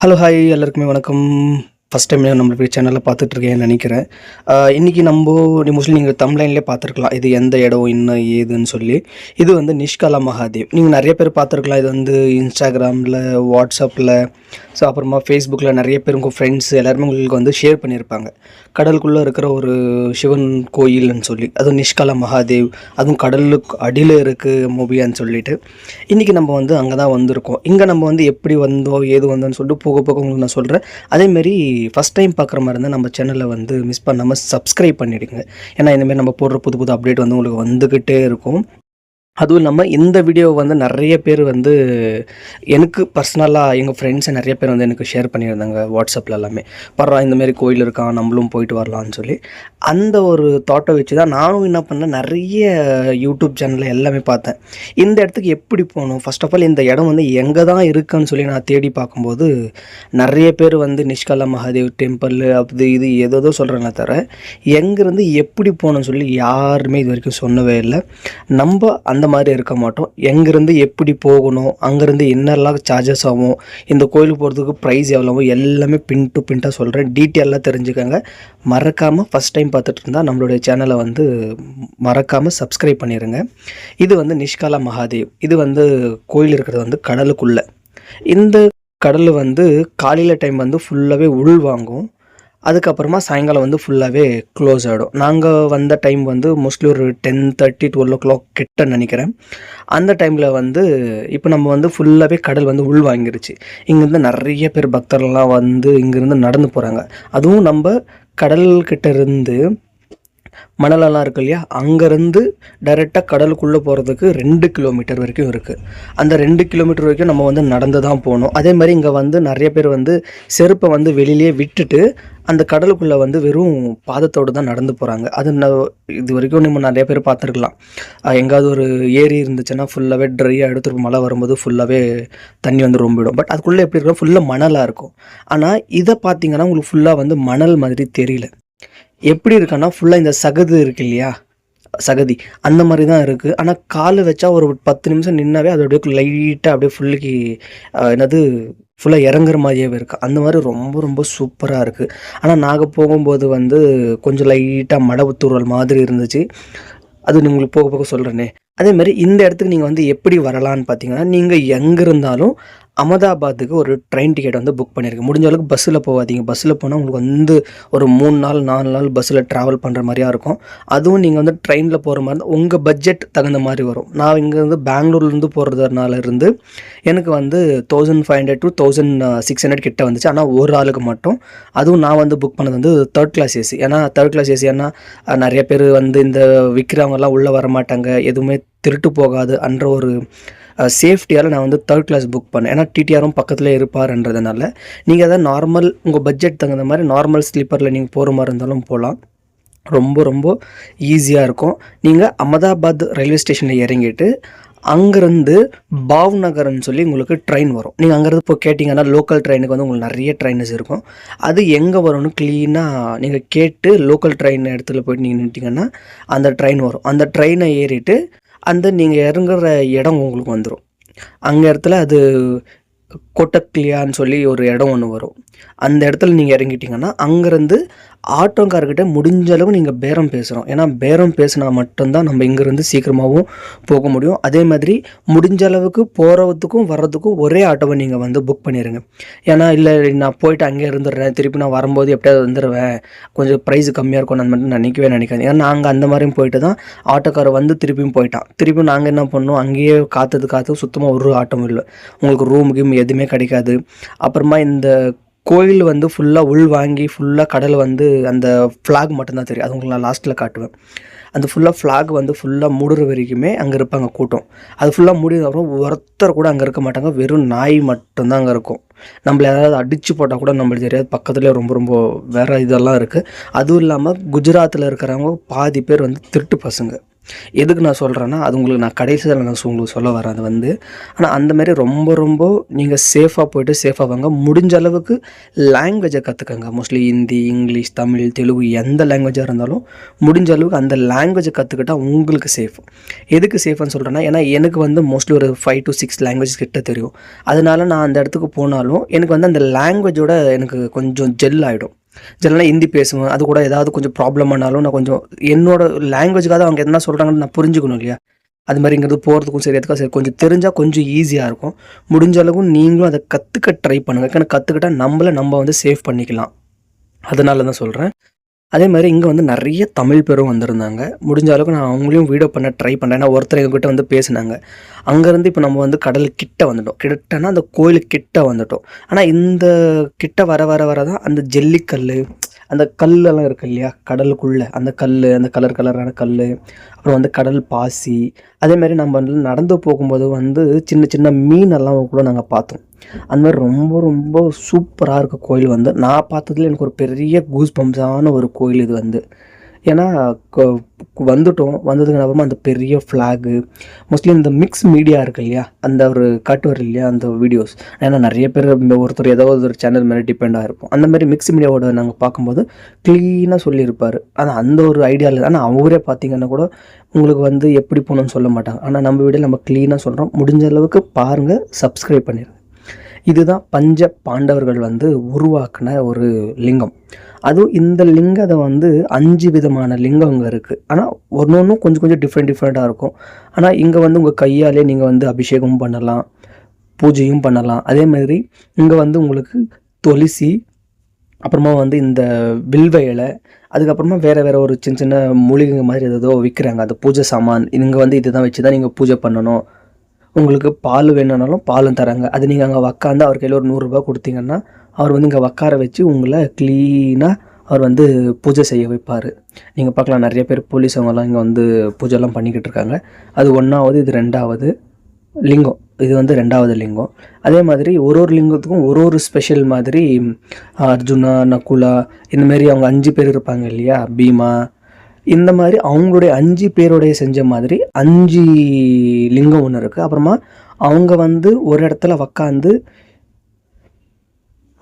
Hello, hi எல்லாருக்குமே வணக்கம். First time நம்மளுடைய சேனலில் பார்த்துட்ருக்கேன்னு நினைக்கிறேன். இன்றைக்கி மோஸ்ட்லி நீங்கள் தம்ப்லைன்லேயே பார்த்துருக்கலாம். இது எந்த இடம், என்ன ஏதுன்னு சொல்லி. இது வந்து நிஷ்கலா மகாதேவ். நீங்கள் நிறைய பேர் பார்த்துருக்கலாம். இது வந்து இன்ஸ்டாகிராமில், வாட்ஸ்அப்பில், ஸோ அப்புறமா ஃபேஸ்புக்கில் நிறைய பேர் உங்கள் ஃப்ரெண்ட்ஸ் எல்லாருமே உங்களுக்கு வந்து ஷேர் பண்ணியிருப்பாங்க. கடலுக்குள்ளே இருக்கிற ஒரு சிவன் கோயில்னு சொல்லி, அதுவும் நிஷ்கலா மகாதேவ், அதுவும் கடலுக்கு அடியில் இருக்குது மொபியான்னு சொல்லிட்டு. இன்றைக்கி நம்ம வந்து அங்கே தான் வந்திருக்கோம். இங்கே நம்ம வந்து எப்படி வந்தோம், ஏது வந்தோன்னு சொல்லிட்டு போக போக உங்களுக்கு நான் சொல்கிறேன். அதேமாரி ஃபஸ்ட் டைம் பார்க்குற மாதிரி இருந்தால் நம்ம சேனலை வந்து மிஸ் பண்ணாமல் சப்ஸ்கிரைப் பண்ணிவிடுங்க. ஏன்னா இந்தமாரி நம்ம போடுற புது புது அப்டேட் வந்து உங்களுக்கு வந்துக்கிட்டே இருக்கும். அதுவும் இல்லாமல் இந்த வீடியோவை வந்து நிறைய பேர் வந்து எனக்கு பர்சனலாக எங்கள் ஃப்ரெண்ட்ஸை நிறைய பேர் வந்து எனக்கு ஷேர் பண்ணியிருந்தாங்க வாட்ஸ்அப்பில் எல்லாமே. பரவாயில்ல, இந்தமாரி கோயில் இருக்கான், நம்மளும் போயிட்டு வரலான்னு சொல்லி. அந்த ஒரு தாட்டை வச்சு தான் நானும் என்ன பண்ணேன், நிறைய யூடியூப் சேனலில் எல்லாமே பார்த்தேன். இந்த இடத்துக்கு எப்படி போகணும், ஃபர்ஸ்ட் ஆஃப் ஆல் இந்த இடம் வந்து எங்கே தான் இருக்குன்னு சொல்லி நான் தேடி பார்க்கும்போது நிறைய பேர் வந்து நிஷ்கலா மகாதேவ் டெம்பிள் அது இது ஏதோ சொல்கிறேன்னு தவிர எங்கேருந்து எப்படி போகணும்னு சொல்லி யாருமே இது வரைக்கும் சொன்னவே இல்லை. நம்ம அந்த மாதிரி இருக்க மாட்டோம். எங்கேருந்து எப்படி போகணும், அங்கேருந்து என்னெல்லாம் சார்ஜஸ் ஆகும், இந்த கோயிலுக்கு போகிறதுக்கு ப்ரைஸ் எவ்வளவோ எல்லாமே பின் டு பின்ட்டாக சொல்கிறேன். டீட்டெயிலாக தெரிஞ்சுக்கோங்க. மறக்காமல் ஃபஸ்ட் டைம் பார்த்துட்டு இருந்தால் நம்மளுடைய சேனலை வந்து மறக்காமல் சப்ஸ்கிரைப் பண்ணிடுங்க. இது வந்து நிஷ்கலா மகாதேவ். இது வந்து கோயில் இருக்கிறது வந்து கடலுக்குள்ளே. இந்த கடல் வந்து காலையில் டைம் வந்து ஃபுல்லாகவே உள் வாங்கும். அதுக்கப்புறமா சாயங்காலம் வந்து ஃபுல்லாகவே க்ளோஸ் ஆகிடும். நாங்கள் வந்த டைம் வந்து மோஸ்ட்லி ஒரு 10:30 12 கிட்ட நினைக்கிறேன். அந்த டைமில் வந்து இப்போ நம்ம வந்து ஃபுல்லாகவே கடல் வந்து உள் வாங்கிருச்சு. இங்கேருந்து நிறைய பேர் பக்தர்கள்லாம் வந்து இங்கேருந்து நடந்து போகிறாங்க. அதுவும் நம்ம கடல்கிட்ட இருந்து மணலெல்லாம் இருக்குது இல்லையா, அங்கேருந்து டைரெக்டாக கடலுக்குள்ளே போகிறதுக்கு 2 கிலோமீட்டர் வரைக்கும் இருக்குது. அந்த 2 கிலோமீட்டர் வரைக்கும் நம்ம வந்து நடந்து தான் போகணும். அதே மாதிரி இங்கே வந்து நிறைய பேர் வந்து செருப்பை வந்து வெளியிலே விட்டுட்டு அந்த கடலுக்குள்ளே வந்து வெறும் பாதத்தோடு தான் நடந்து போகிறாங்க. அது இது வரைக்கும் நம்ம நிறைய பேர் பார்த்துருக்கலாம். எங்கேயாவது ஒரு ஏரி இருந்துச்சுன்னா ஃபுல்லாகவே ட்ரையாக எடுத்துகிட்டு மழை வரும்போது ஃபுல்லாகவே தண்ணி வந்து ரொம்பிடும். பட் அதுக்குள்ளே எப்படி இருக்கும், ஃபுல்லாக மணலாக இருக்கும். ஆனால் இதை பார்த்தீங்கன்னா உங்களுக்கு ஃபுல்லாக வந்து மணல் மாதிரி தெரியல. எப்படி இருக்குன்னா ஃபுல்லாக இந்த சகதி இருக்கு இல்லையா, சகதி அந்த மாதிரி தான் இருக்குது. ஆனால் கால் வச்சா ஒரு 10 நிமிஷம் நின்னாவே அது அப்படியே லைட்டாக அப்படியே ஃபுல்லுக்கு ஃபுல்லாக இறங்குற மாதிரியே இருக்குது. அந்த மாதிரி ரொம்ப ரொம்ப சூப்பராக இருக்குது. ஆனால் நாங்கள் போகும்போது வந்து கொஞ்சம் லைட்டாக மழை தூறல் மாதிரி இருந்துச்சு. அது உங்களுக்கு போக போக சொல்கிறேனே. அதேமாதிரி இந்த இடத்துக்கு நீங்கள் வந்து எப்படி வரலான்னு பார்த்தீங்கன்னா, நீங்கள் எங்கே இருந்தாலும் அகமதாபாத்துக்கு ஒரு ட்ரெயின் டிக்கெட் வந்து புக் பண்ணியிருக்கேன். முடிஞ்ச அளவுக்கு பஸ்ஸில் போகாதீங்க. பஸ்ஸில் போனால் உங்களுக்கு வந்து ஒரு 3 நாள் 4 நாள் பஸ்ஸில் ட்ராவல் பண்ணுற மாதிரியா இருக்கும். அதுவும் நீங்கள் வந்து ட்ரெயினில் போகிற மாதிரி இருந்தால் உங்கள் பட்ஜெட் தகுந்த மாதிரி வரும். நான் இங்கேருந்து பெங்களூர்லேருந்து போகிறதுனால இருந்து எனக்கு வந்து 1500 to 1600 கிட்ட வந்துச்சு. ஆனால் ஒரு ஆளுக்கு மட்டும். அதுவும் நான் வந்து புக் பண்ணது வந்து 3rd class ஏசி. ஏன்னா 3rd class ஏசின்னா நிறைய பேர் வந்து இந்த விற்கிறவங்கலாம் உள்ளே வர மாட்டாங்க, எதுவுமே திருட்டு போகாது என்ற ஒரு சேஃப்டியால் நான் வந்து 3rd class புக் பண்ணேன். ஏன்னா டிடிஆரும் பக்கத்தில் இருப்பார்ன்றதுனால நீங்கள் அதை நார்மல் உங்கள் பட்ஜெட் தகுந்த மாதிரி நார்மல் ஸ்லீப்பரில் நீங்கள் போகிற மாதிரி இருந்தாலும் போகலாம். ரொம்ப ரொம்ப ஈஸியாக இருக்கும். நீங்கள் அகமதாபாத் ரயில்வே ஸ்டேஷனில் இறங்கிட்டு அங்கேருந்து பாவ்நகர்னு சொல்லி உங்களுக்கு ட்ரெயின் வரும். நீங்கள் அங்கேருந்து இப்போ கேட்டிங்கன்னா லோக்கல் ட்ரெயினுக்கு வந்து உங்களுக்கு நிறைய ட்ரெயின்ஸ் இருக்கும். அது எங்கே வரும்னு க்ளீனாக நீங்கள் கேட்டு லோக்கல் ட்ரெயின் இடத்துல போய்ட்டு நீங்கள் நின்ட்டிங்கன்னா அந்த ட்ரெயின் வரும். அந்த ட்ரெயினை ஏறிட்டு அந்த நீங்கள் இறங்குற இடம் உங்களுக்கு வந்துடும். அங்கே இடத்துல அது கொட்டக்லியான்னு சொல்லி ஒரு இடம் ஒன்று வரும். அந்த இடத்துல நீங்கள் இறங்கிட்டிங்கன்னா அங்கேருந்து ஆட்டோக்காரர்கிட்ட முடிஞ்ச அளவு நீங்கள் பேரம் பேசுகிறோம். ஏன்னா பேரம் பேசினா மட்டும்தான் நம்ம இங்கேருந்து சீக்கிரமாகவும் போக முடியும். அதே மாதிரி முடிஞ்ச அளவுக்கு போகிறதுக்கும் வர்றதுக்கும் ஒரே ஆட்டோவை நீங்கள் வந்து புக் பண்ணிடுங்க. ஏன்னா இல்லை நான் போயிட்டு அங்கே இருந்துடுறேன், திருப்பி நான் வரும்போது எப்படியாவது வந்துடுவேன், கொஞ்சம் ப்ரைஸ் கம்மியாக இருக்கும் அந்த மாதிரி நினைக்காது. ஏன்னா நாங்கள் அந்த மாதிரியும் போயிட்டு தான் ஆட்டோக்காரர் வந்து திருப்பியும் போயிட்டான். திருப்பியும் நாங்கள் என்ன பண்ணோம், அங்கேயே காற்று சுத்தமாக ஒரு ஆட்டோவும் இல்லை. உங்களுக்கு ரூம் கீம் எதுவுமே கிடைக்காது. அப்புறமா இந்த கோயில் வந்து ஃபுல்லாக உள் வாங்கி ஃபுல்லாக கடல் வந்து அந்த ஃப்ளாக் மட்டும்தான் தெரியும். அது உங்களுக்கு நான் லாஸ்ட்டில் காட்டுவேன். அந்த ஃபுல்லாக ஃப்ளாக் வந்து ஃபுல்லாக மூடுற வரைக்குமே அங்கே இருப்பாங்க கூட்டம். அது ஃபுல்லாக முடிஞ்சதுக்கப்புறம் ஒருத்தர் கூட அங்கே இருக்க மாட்டாங்க. வெறும் நாய் மட்டும்தான் அங்கே இருக்கும். நம்மள ஏதாவது அடித்து போட்டால் கூட நம்மளுக்கு தெரியாது. பக்கத்துலேயே ரொம்ப ரொம்ப வேறு இதெல்லாம் இருக்குது. அதுவும் இல்லாமல் குஜராத்தில் இருக்கிறவங்க பாதி பேர் வந்து திருட்டு பசங்க. எதுக்கு நான் சொல்கிறேன்னா, அது உங்களுக்கு நான் கடைசியில் நான் உங்களுக்கு சொல்ல வரேன் அது வந்து. ஆனால் அந்த மாதிரி ரொம்ப ரொம்ப நீங்கள் சேஃபாக போய்ட்டு சேஃபாக வாங்க. முடிஞ்ச அளவுக்கு லாங்குவேஜை கற்றுக்கங்க. மோஸ்ட்லி ஹிந்தி, இங்கிலீஷ், தமிழ், தெலுங்கு எந்த லாங்குவேஜாக இருந்தாலும் முடிஞ்ச அளவுக்கு அந்த லாங்குவேஜை கற்றுக்கிட்டா உங்களுக்கு சேஃப். எதுக்கு சேஃப்னு சொல்கிறேன்னா, ஏன்னா எனக்கு வந்து மோஸ்ட்லி ஒரு 5 to 6 லாங்குவேஜ் கிட்ட தெரியும். அதனால நான் அந்த இடத்துக்கு போனாலும் எனக்கு வந்து அந்த லாங்குவேஜோட எனக்கு கொஞ்சம் ஜெல் ஆகிடும். ஜெல்னா ஹிந்தி பேசுவேன். அது கூட ஏதாவது கொஞ்சம் ப்ராப்ளம் ஆனாலும் நான் கொஞ்சம் என்னோட லாங்குவேஜுக்காக அவங்க என்ன சொல்கிறாங்கன்னு நான் புரிஞ்சுக்கணும் இல்லையா? அது மாதிரிங்கிறது போகிறதுக்கும் சரி, எதுக்காக சரி கொஞ்சம் தெரிஞ்சால் கொஞ்சம் ஈஸியாக இருக்கும். முடிஞ்ச அளவுக்கு நீங்களும் அதை கற்றுக்க ட்ரை பண்ணுங்கள். ஏன்னா கற்றுக்கிட்டா நம்ம வந்து சேவ் பண்ணிக்கலாம். அதனால தான் சொல்கிறேன். அதே மாதிரி இங்கே வந்து நிறைய தமிழ் பேரும் வந்திருந்தாங்க. முடிஞ்ச அளவுக்கு நான் அவங்களையும் வீடியோ பண்ண ட்ரை பண்ணேன். ஏன்னா ஒருத்தர் எங்ககிட்ட வந்து பேசினாங்க. அங்கேருந்து இப்போ நம்ம வந்து கடல் கிட்ட வந்துட்டோம். கிட்டனா அந்த கோயிலுக்கு கிட்ட வந்துட்டோம். ஆனால் இந்த கிட்ட வர வர வர தான் அந்த ஜல்லிக்கல், அந்த கல்லெல்லாம் இருக்கு இல்லையா கடலுக்குள்ளே, அந்த கல், அந்த கலர் கலரான கல், அப்புறம் வந்து கடல் பாசி, அதேமாதிரி நம்ம வந்து நடந்து போகும்போது வந்து சின்ன சின்ன மீனெல்லாம் கூட நாங்கள் பார்த்தோம். அந்த மாதிரி ரொம்ப ரொம்ப சூப்பராக இருக்க கோயில் வந்து நான் பார்த்ததுல எனக்கு ஒரு பெரிய கூஸ் பம்ப்ஸான ஒரு கோயில் இது வந்து. ஏன்னா வந்ததுக்கு அப்புறமா அந்த பெரிய ஃப்ளாகு, மோஸ்ட்லி இந்த மிக்ஸ் மீடியா இருக்குது இல்லையா, அந்த ஒரு காட்டுவார் இல்லையா அந்த வீடியோஸ். ஏன்னா நிறைய பேர் ஒருத்தர் ஏதோ ஒரு சேனல் மேலே டிபெண்டாக இருப்போம். அந்த மாதிரி மிக்ஸ் மீடியாவோட நாங்கள் பார்க்கும்போது க்ளீனாக சொல்லியிருப்பார். ஆனால் அந்த ஒரு ஐடியாவில், ஆனால் அவரே பார்த்தீங்கன்னா கூட உங்களுக்கு வந்து எப்படி போகணும்னு சொல்ல மாட்டாங்க. ஆனால் நம்ம வீடியோ நம்ம க்ளீனாக சொல்கிறோம். முடிஞ்ச அளவுக்கு பாருங்கள், சப்ஸ்கிரைப் பண்ணிடுங்க. இதுதான் பஞ்ச பாண்டவர்கள் வந்து உருவாக்கின ஒரு லிங்கம். அதுவும் இந்த லிங்கத்தை வந்து 5 விதமான லிங்கம் இங்கே இருக்குது. ஆனால் ஒன்றும் கொஞ்சம் கொஞ்சம் டிஃப்ரெண்ட்டாக இருக்கும். ஆனால் இங்கே வந்து உங்கள் கையாலே நீங்கள் வந்து அபிஷேகமும் பண்ணலாம், பூஜையும் பண்ணலாம். அதே மாதிரி இங்கே வந்து உங்களுக்கு துளசி, அப்புறமா வந்து இந்த வில்வ இலை, அதுக்கப்புறமா வேறு ஒரு சின்ன சின்ன மூலிகை மாதிரி ஏதோ விற்கிறாங்க. அது பூஜை சாமான். இங்கே வந்து இதுதான் வச்சு தான் நீங்கள் பூஜை பண்ணணும். உங்களுக்கு பால் வேணும்னாலும் பாலும் தராங்க. அது நீங்கள் அங்கே உக்காந்து அவர் கையில் ஒரு 100 ரூபா கொடுத்தீங்கன்னா அவர் வந்து இங்கே உட்கார வச்சு உங்களை க்ளீனாக அவர் வந்து பூஜை செய்ய வைப்பார். நீங்கள் பார்க்கலாம் நிறைய பேர் போலீஸ் அவங்கெல்லாம் இங்கே வந்து பூஜைலாம் பண்ணிக்கிட்டு இருக்காங்க. அது 1வது, இது 2வது லிங்கம். இது வந்து 2வது லிங்கம். அதே மாதிரி ஒரு லிங்கத்துக்கும் ஒரு ஸ்பெஷல் மாதிரி அர்ஜுனா, நகுலா, இந்தமாரி அவங்க 5 பேர் இருப்பாங்க இல்லையா, பீமா, இந்த மாதிரி அவங்களுடைய 5 பேருடைய செஞ்ச மாதிரி 5 லிங்கம் ஒன்று இருக்குது. அப்புறமா அவங்க வந்து ஒரு இடத்துல உக்காந்து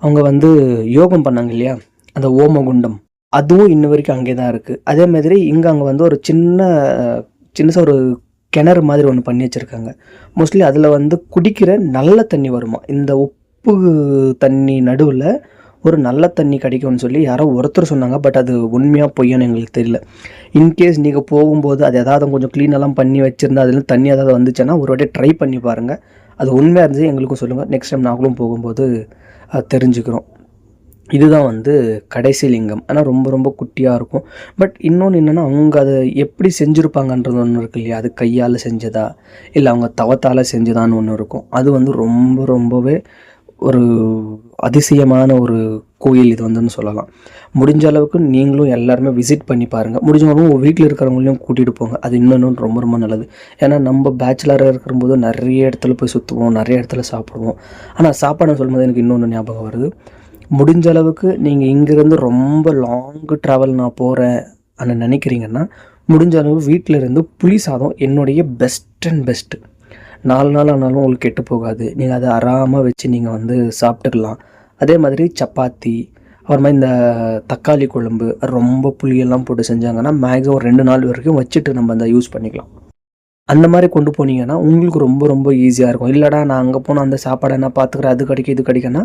அவங்க வந்து யோகம் பண்ணாங்க இல்லையா, அந்த ஓமகுண்டம், அதுவும் இன்ன வரைக்கும் அங்கே தான் இருக்குது. அதே மாதிரி அங்கே வந்து ஒரு சின்னசாக ஒரு கிணறு மாதிரி ஒன்று பண்ணி வச்சுருக்காங்க. மோஸ்ட்லி அதில் வந்து குடிக்கிற நல்ல தண்ணி வருமா. இந்த உப்பு தண்ணி நடுவில் ஒரு நல்ல தண்ணி கிடைக்கும்னு சொல்லி யாரோ ஒருத்தர் சொன்னாங்க. பட் அது உண்மையாக பொய்யான்னு எங்களுக்கு தெரியல. இன்கேஸ் நீங்கள் போகும்போது அது எதாவது கொஞ்சம் க்ளீனெல்லாம் பண்ணி வச்சுருந்தா அதில் தண்ணி ஏதாவது வந்துச்சுன்னா ஒரு வாட்டி ட்ரை பண்ணி பாருங்கள். அது உண்மையாக இருந்துச்சு எங்களுக்கும் சொல்லுங்கள். நெக்ஸ்ட் டைம் நாங்களும் போகும்போது தெரிஞ்சுக்கிறோம். இதுதான் வந்து கடைசி லிங்கம். ஆனால் ரொம்ப ரொம்ப குட்டியாக இருக்கும். பட் இன்னொன்று என்னென்னா, அவங்க அதை எப்படி செஞ்சுருப்பாங்கன்றது ஒன்று இருக்கு இல்லையா, அது கையால் செஞ்சதா இல்லை அவங்க தவத்தால் செஞ்சதான்னு ஒன்று இருக்கும். அது வந்து ரொம்பவே ஒரு அதிசயமான ஒரு கோயில் இது வந்துன்னு சொல்லலாம். முடிஞ்ச அளவுக்கு நீங்களும் எல்லாருமே விசிட் பண்ணி பாருங்கள். முடிஞ்சவங்களும் உங்கள் வீட்டில் இருக்கிறவங்களையும் கூட்டிகிட்டு போங்க. அது இன்னும் ரொம்ப ரொம்ப நல்லது. ஏன்னா நம்ம பேச்சுலராக இருக்கும்போது நிறைய இடத்துல போய் சுற்றுவோம், நிறைய இடத்துல சாப்பிடுவோம். ஆனால் சாப்பாடுன்னு சொல்லும்போது எனக்கு இன்னொன்று ஞாபகம் வருது. முடிஞ்ச அளவுக்கு நீங்கள் இங்கேருந்து ரொம்ப லாங் ட்ராவல் நான் போகிறேன் அப்படின்னு நினைக்கிறீங்கன்னா, முடிஞ்ச அளவு வீட்டில் இருந்து புளி சாதம் என்னுடைய பெஸ்ட்டு. 4 நாள் ஆனாலும் உங்களுக்கு கெட்டு போகாது. நீங்கள் அதை ஆறாமல் வச்சு நீங்கள் வந்து சாப்பிட்டுக்கலாம். அதே மாதிரி சப்பாத்தி, அப்புறமா இந்த தக்காளி குழம்பு ரொம்ப புளியெல்லாம் போட்டு செஞ்சாங்கன்னா மேக்ஸிமம் ஒரு 2 நாள் வரைக்கும் வச்சுட்டு நம்ம அந்த யூஸ் பண்ணிக்கலாம். அந்த மாதிரி கொண்டு போனீங்கன்னா உங்களுக்கு ரொம்ப ரொம்ப ஈஸியாக இருக்கும். இல்லைடா நான் அங்கே போனால் அந்த சாப்பாடை நான் பார்த்துக்கிறேன், அது கிடைக்கும் இது கிடைக்குன்னா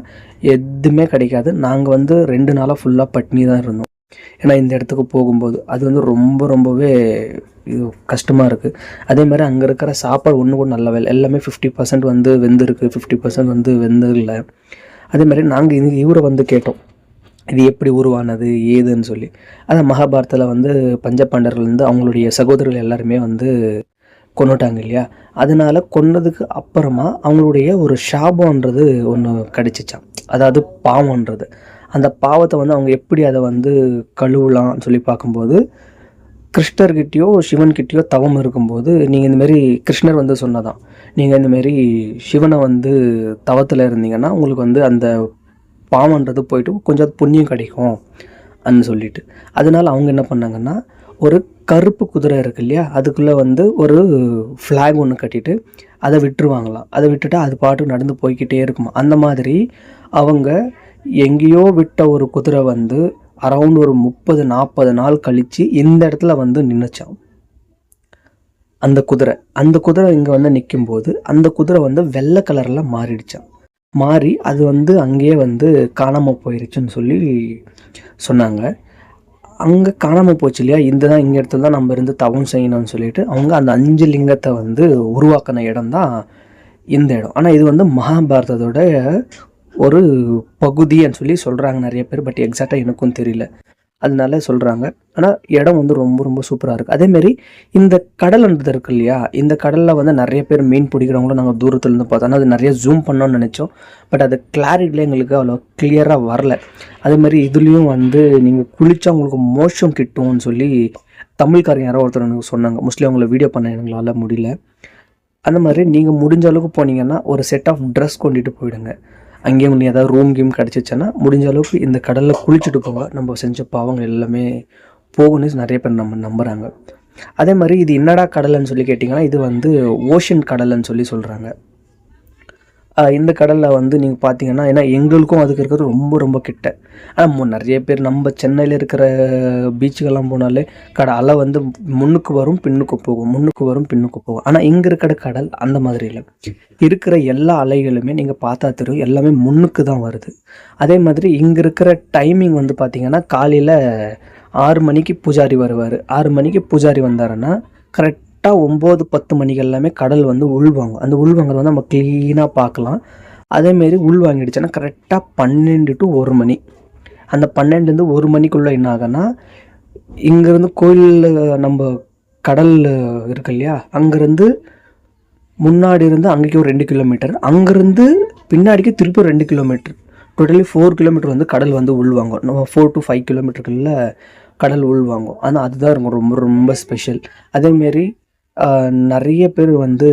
எதுவுமே கிடைக்காது. நாங்கள் வந்து 2 நாளாக ஃபுல்லாக பட்னி தான் இருந்தோம். ஏன்னா இந்த இடத்துக்கு போகும்போது அது வந்து ரொம்பவே இது கஷ்டமாக இருக்குது. அதே மாதிரி அங்கே இருக்கிற சாப்பாடு ஒன்று கூட நல்ல வேலை, எல்லாமே 50% வந்து வெந்திருக்கு, 50% வந்து வெந்தில்லை. அதே மாதிரி நாங்கள் இவரை வந்து கேட்டோம், இது எப்படி உருவானது ஏதுன்னு சொல்லி. அதான் மகாபாரதத்தில் வந்து பஞ்சபாண்டர்கள் வந்து அவங்களுடைய சகோதரர்கள் எல்லாருமே வந்து கொண்டுட்டாங்க இல்லையா, அதனால் கொன்னதுக்கு அப்புறமா அவங்களுடைய ஒரு சாபம்ன்றது ஒன்று கிடச்சிச்சான். அதாவது பாவம்ன்றது. அந்த பாவத்தை வந்து அவங்க எப்படி அதை வந்து கழுவலாம்னு சொல்லி பார்க்கும்போது, கிருஷ்ணர்கிட்டயோ சிவன்கிட்டயோ தவம் இருக்கும்போது நீங்கள் இந்தமாரி கிருஷ்ணர் வந்து சொன்னதான், நீங்கள் இந்தமாரி சிவனை வந்து தவத்தில் இருந்தீங்கன்னா உங்களுக்கு வந்து அந்த பாவன்றது போயிட்டு கொஞ்சம் புண்ணியம் கிடைக்கும் அப்படின்னு சொல்லிட்டு. அதனால் அவங்க என்ன பண்ணாங்கன்னா ஒரு கருப்பு குதிரை இருக்கு இல்லையா, அதுக்குள்ளே வந்து ஒரு ஃப்ளாக் ஒன்று கட்டிட்டு அதை விட்டுருவாங்களாம். அதை விட்டுட்டு அது பாட்டுக்கு நடந்து போய்க்கிட்டே இருக்குமா. அந்த மாதிரி அவங்க எங்கேயோ விட்ட ஒரு குதிரை வந்து அரௌண்ட் ஒரு 30-40 நாள் கழித்து இந்த இடத்துல வந்து நின்றுச்சான் அந்த குதிரை இங்கே வந்து நிற்கும்போது அந்த குதிரை வந்து வெள்ளை கலரில் மாறிடுச்சான். மாறி அது வந்து அங்கேயே வந்து காணாமல் போயிருச்சுன்னு சொல்லி சொன்னாங்க. அங்கே காணாமல் போச்சு இல்லையா, இங்கே இடத்துல தான் நம்ம இருந்து தவம் செய்யணும்னு சொல்லிட்டு அவங்க அந்த 5 லிங்கத்தை வந்து உருவாக்கின இடம் தான் இந்த இடம். ஆனால் இது வந்து மகாபாரதத்தோட ஒரு பகுதின்னு சொல்லி சொல்கிறாங்க நிறைய பேர். பட் எக்ஸாக்டாக எனக்கும் தெரியல, அதனால சொல்கிறாங்க. ஆனால் இடம் வந்து ரொம்ப ரொம்ப சூப்பராக இருக்குது. அதேமாரி இந்த கடல்ன்றது இருக்கு இல்லையா, இந்த கடலில் வந்து நிறைய பேர் மீன் பிடிக்கிறவங்களும் நாங்கள் தூரத்துலேருந்து பார்த்தோம். ஆனால் அது நிறைய ஜூம் பண்ணோன்னு நினச்சோம். பட் அது கிளாரிட்டியில் எங்களுக்கு அவ்வளோ கிளியராக வரல. அதேமாதிரி இதுலேயும் வந்து நீங்கள் குளித்தா உங்களுக்கு மோஷம் கிட்டும்னு சொல்லி தமிழ்காரங்க யாரோ ஒருத்தர் எனக்கு சொன்னாங்க. மோஸ்ட்லி அவங்கள வீடியோ பண்ண எங்களால் முடியல. அந்த மாதிரி நீங்கள் முடிஞ்ச அளவுக்கு போனீங்கன்னா ஒரு செட் ஆஃப் ட்ரெஸ் கொண்டுட்டு போயிடுங்க. அங்கேயும் உங்களுக்கு ஏதாவது ரூம் கேம் கிடச்சிச்சின்னா முடிஞ்ச அளவுக்கு இந்த கடலில் குளிச்சுட்டு போங்க. நம்ம செஞ்ச பாவங்கள் எல்லாமே போகணும்னு நிறைய பேர் நம்புகிறாங்க. அதே மாதிரி இது என்னடா கடல்னு சொல்லி கேட்டிங்கன்னா, இது வந்து ஓஷன் கடல்னு சொல்லி சொல்கிறாங்க. இந்த கடலில் வந்து நீங்கள் பார்த்தீங்கன்னா, ஏன்னா எங்களுக்கும் அதுக்கு இருக்கிறது ரொம்ப ரொம்ப கிட்ட. ஆனால் நிறைய பேர் நம்ம சென்னையில் இருக்கிற பீச்சுக்கெல்லாம் போனாலே அலை வந்து முன்னுக்கு வரும் பின்னுக்கு போகும், முன்னுக்கு வரும் பின்னுக்கு போகும். ஆனால் இங்கே இருக்கிற கடல் அந்த மாதிரி இல்லை. இருக்கிற எல்லா அலைகளுமே நீங்கள் பார்த்தா தெரியும், எல்லாமே முன்னுக்கு தான் வருது. அதே மாதிரி இங்கே இருக்கிற டைமிங் வந்து பார்த்திங்கன்னா, காலையில் 6 மணிக்கு பூஜாரி வருவார். 6 மணிக்கு பூஜாரி வந்தாருன்னா கரெக்டாக 9-10 மணிக்கு எல்லாமே கடல் வந்து உள்வாங்கும். அந்த உள்வாங்கிறது வந்து நம்ம க்ளீனாக பார்க்கலாம். அதேமாரி உள்வாங்கிடுச்சுன்னா கரெக்டாக 12 to 1 மணி. அந்த 12 1 மணிக்குள்ளே என்ன ஆகுன்னா, இங்கேருந்து கோயில் நம்ம கடல் இருக்கு இல்லையா, அங்கேருந்து முன்னாடி இருந்து அங்கேக்கு ஒரு 2 கிலோமீட்டர், அங்கேருந்து பின்னாடிக்கு திருப்பி 2 கிலோமீட்டர், டோட்டலி 4 கிலோமீட்டர் வந்து கடல் வந்து உள்வாங்கும். நம்ம 4 to 5 கிலோமீட்டருக்குள்ள கடல் உள்வாங்கும். ஆனால் அதுதான் ரொம்ப ரொம்ப ஸ்பெஷல். அதேமாரி நிறைய பேர் வந்து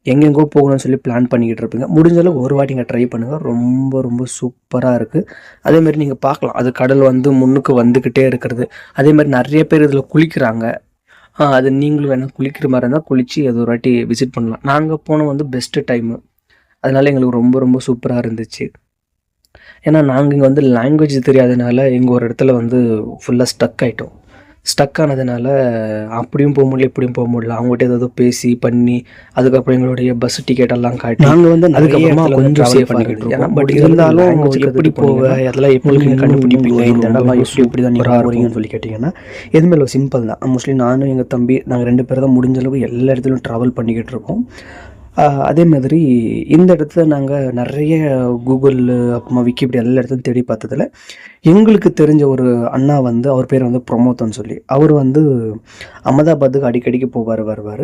எங்கெங்கோ போகணும்னு சொல்லி பிளான் பண்ணிக்கிட்டு இருப்பீங்க. முடிஞ்சளவுக்கு ஒரு வாட்டி இங்கே ட்ரை பண்ணுங்கள். ரொம்ப ரொம்ப சூப்பராக இருக்குது. அதேமாரி நீங்கள் பார்க்கலாம், அது கடல் வந்து முன்னுக்கு வந்துக்கிட்டே இருக்கிறது. அதேமாதிரி நிறைய பேர் இதில் குளிக்கிறாங்க. அது நீங்களும் வேணால் குளிக்கிற மாதிரி இருந்தால் குளித்து அது ஒரு வாட்டி விசிட் பண்ணலாம். நாங்கள் போன வந்து பெஸ்ட்டு டைமு, அதனால் எங்களுக்கு ரொம்ப ரொம்ப சூப்பராக இருந்துச்சு. ஏன்னா நாங்கள் இங்கே வந்து லாங்குவேஜ் தெரியாதனால இங்கே ஒரு இடத்துல வந்து ஃபுல்லாக ஸ்டக் ஆனதுனால அப்படியும் போக முடியல, இப்படியும் போக முடியல. அவங்ககிட்ட ஏதாவது பேசி பண்ணி அதுக்கப்புறம் எங்களுடைய பஸ் டிக்கெட் எல்லாம் காட்டி நாங்கள் வந்து அதுக்கப்புறமா கொஞ்சம் சேஃப் பண்ணிக்கிட்டு இருக்கோம். பட் இருந்தாலும் எப்படி போக அதெல்லாம் எப்படி கண்டுபிடிப்பீங்க, இந்த இடம்லாம் எப்படி தான் நீங்கள் போகிறீங்கன்னு சொல்லி கேட்டிங்கன்னா, எதுவுமே இல்லை, சிம்பிள் தான். மோஸ்ட்லி நானும் எங்கள் தம்பி நாங்கள் 2 பேர் தான் முடிஞ்ச அளவுக்கு எல்லா இடத்துலையும் ட்ராவல் பண்ணிக்கிட்டு இருக்கோம். அதே மாதிரி இந்த இடத்துல நாங்கள் நிறைய கூகுள் அப்புறமா விக்கிபீடியா எல்லா இடத்துலையும் தேடி பார்த்ததில் எங்களுக்கு தெரிஞ்ச ஒரு அண்ணா வந்து, அவர் பேர் வந்து பிரமோத்னு சொல்லி, அவர் வந்து அகமதாபாத்துக்கு அடிக்கடிக்கு வருவார்.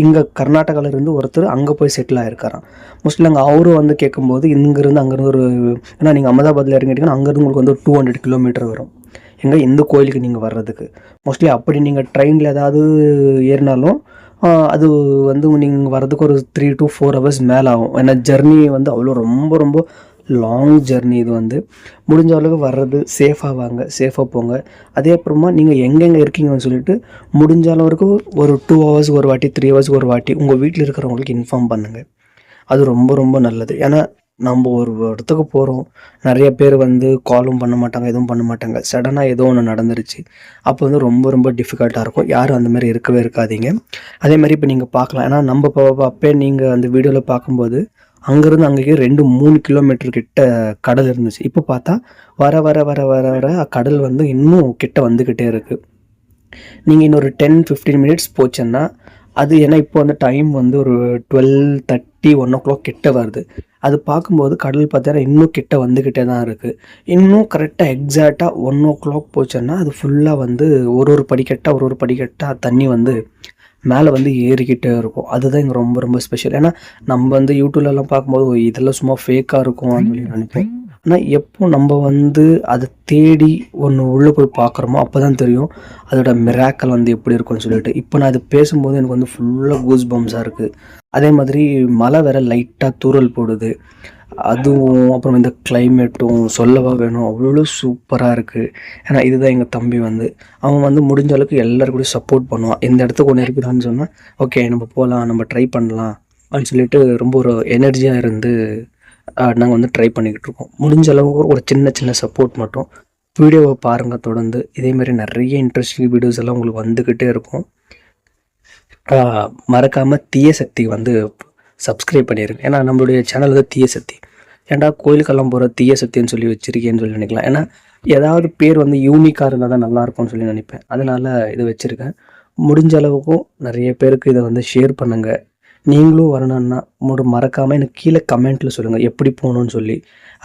இங்கே கர்நாடகாவிலேருந்து ஒருத்தர் அங்கே போய் செட்டில் ஆகிருக்காராம். மோஸ்ட்லி அங்கே அவரும் வந்து கேட்கும்போது இங்கேருந்து அங்கேருந்து ஒரு, ஏன்னா நீங்கள் அகமதாபாத்தில் இறங்கிட்டீங்கன்னா அங்கேருந்து உங்களுக்கு வந்து ஒரு 200 கிலோமீட்டர் வரும் இந்த கோயிலுக்கு நீங்கள் வர்றதுக்கு. மோஸ்ட்லி அப்படி நீங்கள் ட்ரெயினில் ஏதாவது ஏறினாலும் அது வந்து நீங்கள் வர்றதுக்கு ஒரு 3 to 4 hours மேலே ஆகும். ஏன்னா ஜர்னி வந்து அவ்வளோ ரொம்ப ரொம்ப லாங் ஜர்னி. இது வந்து முடிஞ்ச அளவுக்கு வர்றது சேஃபாக வாங்க, சேஃபாக போங்க. அதே அப்புறமா நீங்கள் எங்கெங்கே இருக்கீங்கன்னு சொல்லிட்டு முடிஞ்ச அளவுக்கு ஒரு 2 hours ஒரு வாட்டி, 3 hours ஒரு வாட்டி உங்கள் வீட்டில் இருக்கிறவங்களுக்கு இன்ஃபார்ம் பண்ணுங்கள். அது ரொம்ப ரொம்ப நல்லது. ஏன்னா நம்ம ஒரு இடத்துக்கு போகிறோம், நிறைய பேர் வந்து காலும் பண்ண மாட்டாங்க, எதுவும் பண்ண மாட்டாங்க. சடனாக ஏதோ ஒன்று நடந்துருச்சு, அப்போ வந்து ரொம்ப ரொம்ப டிஃபிகல்ட்டாக இருக்கும். யாரும் அந்த மாதிரி இருக்கவே இருக்காதீங்க. அதே மாதிரி இப்போ நீங்கள் பார்க்கலாம், ஏன்னா நம்ம அப்போ நீங்கள் அந்த வீடியோவில் பார்க்கும்போது அங்கேருந்து அங்கேயே 2-3 கிலோமீட்டர் கிட்ட கடல் இருந்துச்சு. இப்போ பார்த்தா வர வர வர வர வர கடல் வந்து இன்னும் கிட்ட வந்துக்கிட்டே இருக்குது. நீங்கள் இன்னொரு 10-15 மினிட்ஸ் போச்சுன்னா அது, ஏன்னா இப்போ வந்து டைம் வந்து ஒரு 12:30, 1 o'clock கிட்ட வருது. அது பார்க்கும்போது கடல் பார்த்தீங்கன்னா இன்னும் கிட்ட வந்துக்கிட்டே தான் இருக்குது. இன்னும் கரெக்டாக எக்ஸாக்டாக 1 o'clock போச்சுன்னா அது ஃபுல்லாக வந்து ஒரு படிக்கட்டாக தண்ணி வந்து மேலே வந்து ஏறிக்கிட்டே இருக்கும். அதுதான் இங்கே ரொம்ப ரொம்ப ஸ்பெஷல். ஏன்னா நம்ம வந்து யூடியூப்லலாம் பார்க்கும்போது இதெல்லாம் சும்மா ஃபேக்காக இருக்கும் அப்படின்னு நினைப்போம். ஆனால் எப்போ நம்ம வந்து அதை தேடி ஒன்று உள்ளே போய் பார்க்குறோமோ அப்போ தான் தெரியும் அதோட மிராக்கல் வந்து எப்படி இருக்கும்னு சொல்லிட்டு. இப்போ நான் அது பேசும்போது எனக்கு வந்து ஃபுல்லாக கூஸ் பம்ஸாக இருக்குது. அதே மாதிரி மழை வேற லைட்டாக தூறல் போடுது. அதுவும் அப்புறம் இந்த கிளைமேட்டும் சொல்லவா வேணும், அவ்வளோ சூப்பராக இருக்குது. ஏன்னா இதுதான் எங்கள் தம்பி வந்து அவன் வந்து முடிஞ்ச அளவுக்கு எல்லாரும் கூட சப்போர்ட் பண்ணுவான். இந்த இடத்துக்கு ஒன்று இருக்குதான்னு சொன்னால் ஓகே நம்ம போகலாம், நம்ம ட்ரை பண்ணலாம் அப்படின்னு சொல்லிட்டு ரொம்ப ஒரு எனர்ஜியாக இருந்து நாங்கள் வந்து ட்ரை பண்ணிக்கிட்டு இருக்கோம். முடிஞ்ச அளவுக்கு ஒரு சின்ன சின்ன சப்போர்ட் மட்டும். வீடியோவை பாருங்கள் தொடர்ந்து. இதேமாரி நிறைய இன்ட்ரெஸ்டிங் வீடியோஸ் எல்லாம் உங்களுக்கு வந்துக்கிட்டே இருக்கும். மறக்காமல் தீய சக்தி வந்து சப்ஸ்கிரைப் பண்ணிடுங்க. ஏன்னா நம்மளுடைய சேனல் வந்து தீய சக்தி. ஏன்டா கோயிலுக்கெல்லாம் போகிற தீய சக்தின்னு சொல்லி வச்சுருக்கேன்னு சொல்லி நினைக்கலாம். ஏன்னா ஏதாவது பேர் வந்து யூனிக்காக இருந்தால் தான் நல்லாயிருக்கும்னு சொல்லி நினைப்பேன். அதனால் இதை வச்சுருக்கேன். முடிஞ்ச அளவுக்கும் நிறைய பேருக்கு இதை வந்து ஷேர் பண்ணுங்கள். நீங்களும் வரணுன்னா மறக்காமல் எனக்கு கீழே கமெண்ட்டில் சொல்லுங்கள் எப்படி போகணுன்னு சொல்லி.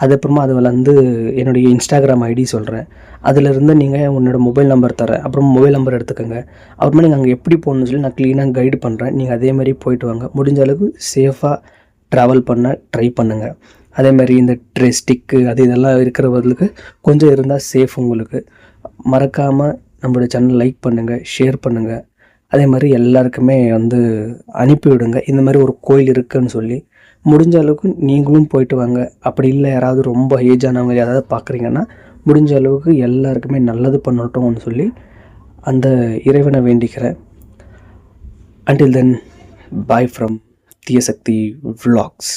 அதுக்கப்புறமா அதில் வந்து என்னுடைய இன்ஸ்டாகிராம் ஐடி சொல்கிறேன். அதிலிருந்து நீங்கள் உன்னோட மொபைல் நம்பர் தரேன். அப்புறம் மொபைல் நம்பர் எடுத்துக்கோங்க. அப்புறமா நீங்கள் அங்கே எப்படி போகணுன்னு சொல்லி நான் க்ளீனாக கைடு பண்ணுறேன். நீங்கள் அதேமாதிரி போயிட்டு வாங்க. முடிஞ்ச அளவுக்கு சேஃபாக ட்ராவல் பண்ண ட்ரை பண்ணுங்கள். அதேமாதிரி இந்த ஸ்டிக்கு அது இதெல்லாம் இருக்கிறவர்களுக்கு கொஞ்சம் இருந்தால் சேஃப் உங்களுக்கு. மறக்காமல் நம்மளோட சேனல் லைக் பண்ணுங்கள், ஷேர் பண்ணுங்கள். அதே மாதிரி எல்லாருக்குமே வந்து அனுப்பிவிடுங்க. இந்த மாதிரி ஒரு கோயில் இருக்குதுன்னு சொல்லி. முடிஞ்ச அளவுக்கு நீங்களும் போயிட்டு வாங்க. அப்படி இல்லை யாராவது ரொம்ப ஏஜானவங்க யாராவது பார்க்குறீங்கன்னா முடிஞ்ச அளவுக்கு எல்லாருக்குமே நல்லது பண்ணட்டும்னு சொல்லி அந்த இறைவனை வேண்டிக்கிறேன். Until then, bye from Tiyasakti Vlogs.